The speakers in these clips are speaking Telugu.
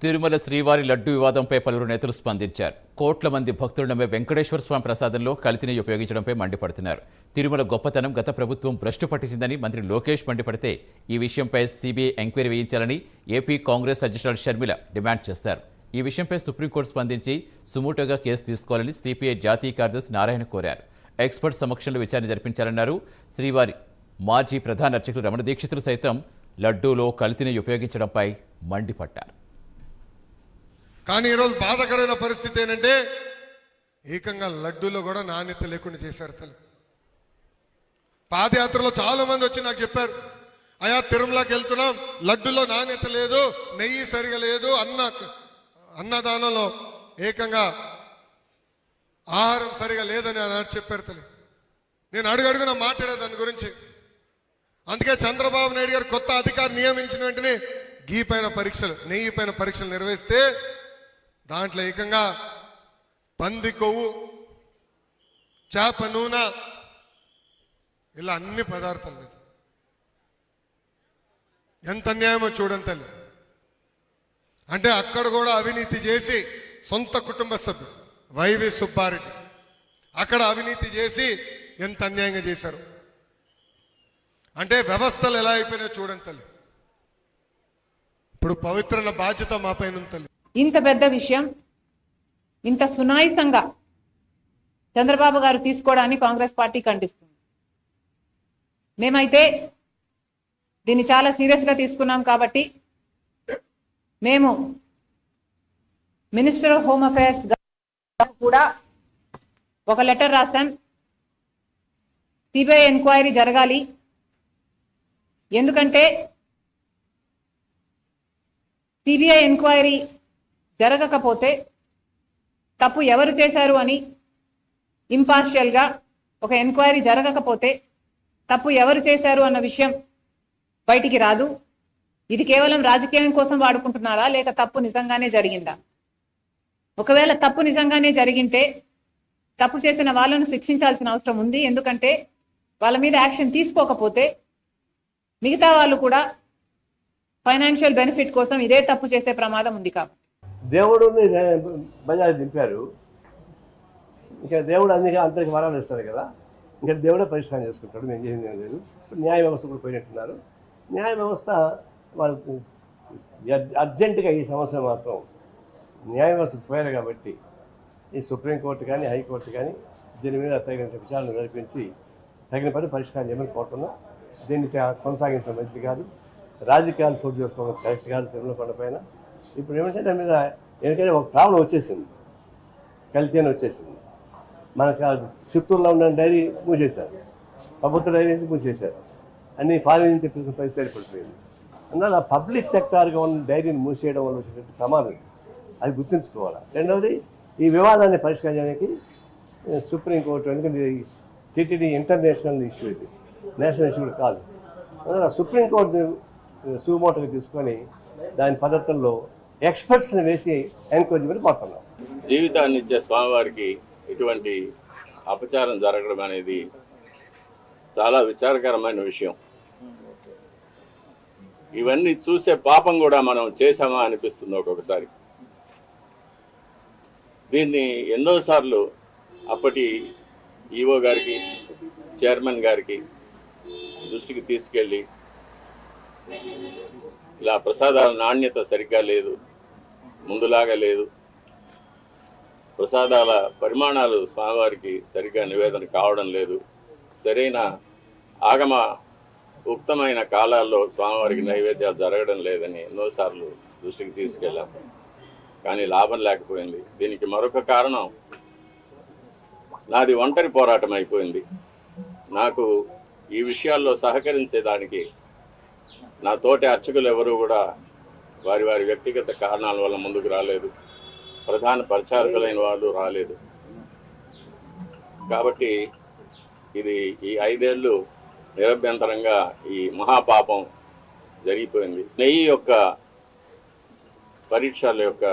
తిరుమల శ్రీవారి లడ్డు వివాదంపై పలువురు నేతలు స్పందించారు. కోట్ల మంది భక్తులు నమ్మే వెంకటేశ్వర స్వామి ప్రసాదంలో కల్తీని ఉపయోగించడంపై మండిపడుతున్నారు. తిరుమల గొప్పతనం గత ప్రభుత్వం భ్రష్టు పట్టించిందని మంత్రి లోకేష్ మండిపడితే ఈ విషయంపై సీబీఐ ఎంక్వైరీ వేయించాలని ఏపీ కాంగ్రెస్ అధ్యక్షురాలు షర్మిల డిమాండ్ చేశారు. ఈ విషయంపై సుప్రీంకోర్టు స్పందించి సుమోటోగా కేసు తీసుకోవాలని సిపిఐ జాతీయ కార్యదర్శి నారాయణ కోరారు. ఎక్స్పర్ట్ సమక్షంలో విచారణ జరిపించాలన్నారు. శ్రీవారి మాజీ ప్రధాన అర్చకులు రమణ దీక్షితులు సైతం లడ్డూలో కల్తీని ఉపయోగించడంపై మండిపడ్డారు. కానీ ఈరోజు బాధాకరమైన పరిస్థితి ఏంటంటే ఏకంగా లడ్డూలో కూడా నాణ్యత లేకుండా చేశారు. తల్లి పాదయాత్రలో చాలా మంది వచ్చి నాకు చెప్పారు, అయా తిరుమలకి వెళ్తున్నాం, లడ్డూలో నాణ్యత లేదు, నెయ్యి సరిగా లేదు, అన్నదానంలో ఏకంగా ఆహారం సరిగా లేదని అన్నాడు చెప్పారు. తల్లి నేను అడుగడుగున మాట్లాడే దాని గురించి. అందుకే చంద్రబాబు నాయుడు గారు కొత్త అధికారి నియమించిన వెంటనే గీ పైన పరీక్షలు, నెయ్యి పైన పరీక్షలు నిర్వహిస్తే దాంట్లో ఏకంగా పంది కొవ్వు, చేప నూనె, ఇలా అన్ని పదార్థాలు లేదు. ఎంత అన్యాయమో చూడండి తల్లి. అంటే అక్కడ కూడా అవినీతి చేసి సొంత కుటుంబ సభ్యులు వైవి సుబ్బారెడ్డి అక్కడ అవినీతి చేసి ఎంత అన్యాయంగా చేశారు. అంటే వ్యవస్థలు ఎలా అయిపోయినాయో చూడండి తల్లి. ఇప్పుడు పవిత్రమైన బాధ్యత మా పైన ఉంది తల్లి. ఇంత పెద్ద విషయం ఇంత సునాయితంగా చంద్రబాబు గారు తీసుకోవడాన్ని కాంగ్రెస్ పార్టీ ఖండిస్తుంది. మేమైతే దీన్ని చాలా సీరియస్గా తీసుకున్నాం కాబట్టి మేము మినిస్టర్ ఆఫ్ హోమ్ అఫైర్స్ కూడా ఒక లెటర్ రాశాం. సిబిఐ ఎంక్వైరీ జరగాలి. ఎందుకంటే సిబిఐ ఎంక్వైరీ జరగకపోతే తప్పు ఎవరు చేశారు అని ఇంపార్షియల్గా ఒక ఎంక్వైరీ జరగకపోతే తప్పు ఎవరు చేశారు అన్న విషయం బయటికి రాదు. ఇది కేవలం రాజకీయం కోసం వాడుకుంటున్నారా లేక తప్పు నిజంగానే జరిగిందా? ఒకవేళ తప్పు నిజంగానే జరిగింటే తప్పు చేసిన వాళ్ళను శిక్షించాల్సిన అవసరం ఉంది. ఎందుకంటే వాళ్ళ మీద యాక్షన్ తీసుకోకపోతే మిగతా వాళ్ళు కూడా ఫైనాన్షియల్ బెనిఫిట్ కోసం ఇదే తప్పు చేసే ప్రమాదం ఉంది. కాబట్టి దేవుడిని బజారు దింపారు. ఇంకా దేవుడు అందరికి వరాలు ఇస్తారు కదా, ఇంకా దేవుడే పరిష్కారం చేసుకుంటాడు. నేను చేసింది లేదు. న్యాయ వ్యవస్థ కూడా పోయినట్టున్నారు. న్యాయ వ్యవస్థ వాళ్ళకి అర్జెంటుగా ఈ సంవత్సరం మాత్రం న్యాయ వ్యవస్థ పోయారు కాబట్టి ఈ సుప్రీంకోర్టు కానీ హైకోర్టు కానీ దీని మీద తగిన విచారణ జరిపించి తగిన పని పరిష్కారం చేయమని కోరుతున్నా. దీన్ని కొనసాగించడం మంచిది కాదు. రాజకీయాలు చోటు చేసుకోవడం కరెక్ట్ కాదు. తిరుమల కొండ పైన ఇప్పుడు ఏమంటే దాని మీద ఎందుకంటే ఒక ప్రాబ్లం వచ్చేసింది, కల్తీ అని వచ్చేసింది. మనకు చిత్తూరులో ఉన్న డైరీ మూసేశారు, ప్రభుత్వ డైరీ నుంచి మూసేశారు, అన్ని ఫారిన్ నుంచి తెప్పించిన పరిస్థితి ఏర్పడిపోయింది. అందువల్ల పబ్లిక్ సెక్టార్గా ఉన్న డైరీని మూసేయడం వల్ల వచ్చేటట్టు ప్రమాదం, అది గుర్తుంచుకోవాలి. రెండవది ఈ వివాదాన్ని పరిష్కరించడానికి సుప్రీంకోర్టు, ఎందుకంటే టీటీడీ ఇంటర్నేషనల్ ఇష్యూ, ఇది నేషనల్ ఇష్యూ కూడా కాదు. అందువల్ల సుప్రీంకోర్టు సుమోటోగా తీసుకొని దాని పద్ధతుల్లో ఎక్స్పర్ట్స్ని వేసి ఎంక్వైరీ మీద కోరుతున్నాం. జీవితాన్ని ఇచ్చే స్వామివారికి ఇటువంటి అపచారం జరగడం అనేది చాలా విచారకరమైన విషయం. ఇవన్నీ చూసే పాపం కూడా మనం చేశామా అనిపిస్తుంది ఒక్కొక్కసారి. దీన్ని ఎన్నోసార్లు అప్పటి ఈఓ గారికి, చైర్మన్ గారికి దృష్టికి తీసుకెళ్ళి ఇలా ప్రసాదాల నాణ్యత సరిగ్గా లేదు, ముందులాగా లేదు, ప్రసాదాల పరిమాణాలు స్వామివారికి సరిగ్గా నివేదన కావడం లేదు, సరైన ఆగమ ఉక్తమైన కాలాల్లో స్వామివారికి నైవేద్యాలు జరగడం లేదని ఎన్నోసార్లు దృష్టికి తీసుకెళ్ళాం. కానీ లాభం లేకపోయింది. దీనికి మరొక కారణం నాది ఒంటరి పోరాటం అయిపోయింది. నాకు ఈ విషయాల్లో సహకరించేదానికి నా తోటి అర్చకులు ఎవరు కూడా వారి వారి వ్యక్తిగత కారణాల వల్ల ముందుకు రాలేదు. ప్రధాన పరిచారకులైన వాళ్ళు రాలేదు. కాబట్టి ఇది ఈ 5 ఏళ్ళు నిరభ్యంతరంగా ఈ మహాపాపం జరిగిపోయింది. నెయ్యి యొక్క పరీక్షల యొక్క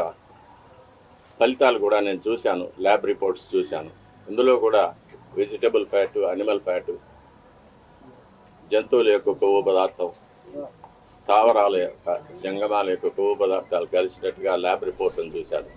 ఫలితాలు కూడా నేను చూశాను, ల్యాబ్ రిపోర్ట్స్ చూశాను. ఇందులో కూడా వెజిటబుల్ ఫ్యాటు, అనిమల్ ఫ్యాటు, జంతువుల యొక్క కొవ్వు పదార్థం, స్థావరాల యొక్క జంగమాల యొక్క కొవ్వు పదార్థాలు కలిసినట్టుగా ల్యాబ్ రిపోర్ట్ను చూశారు.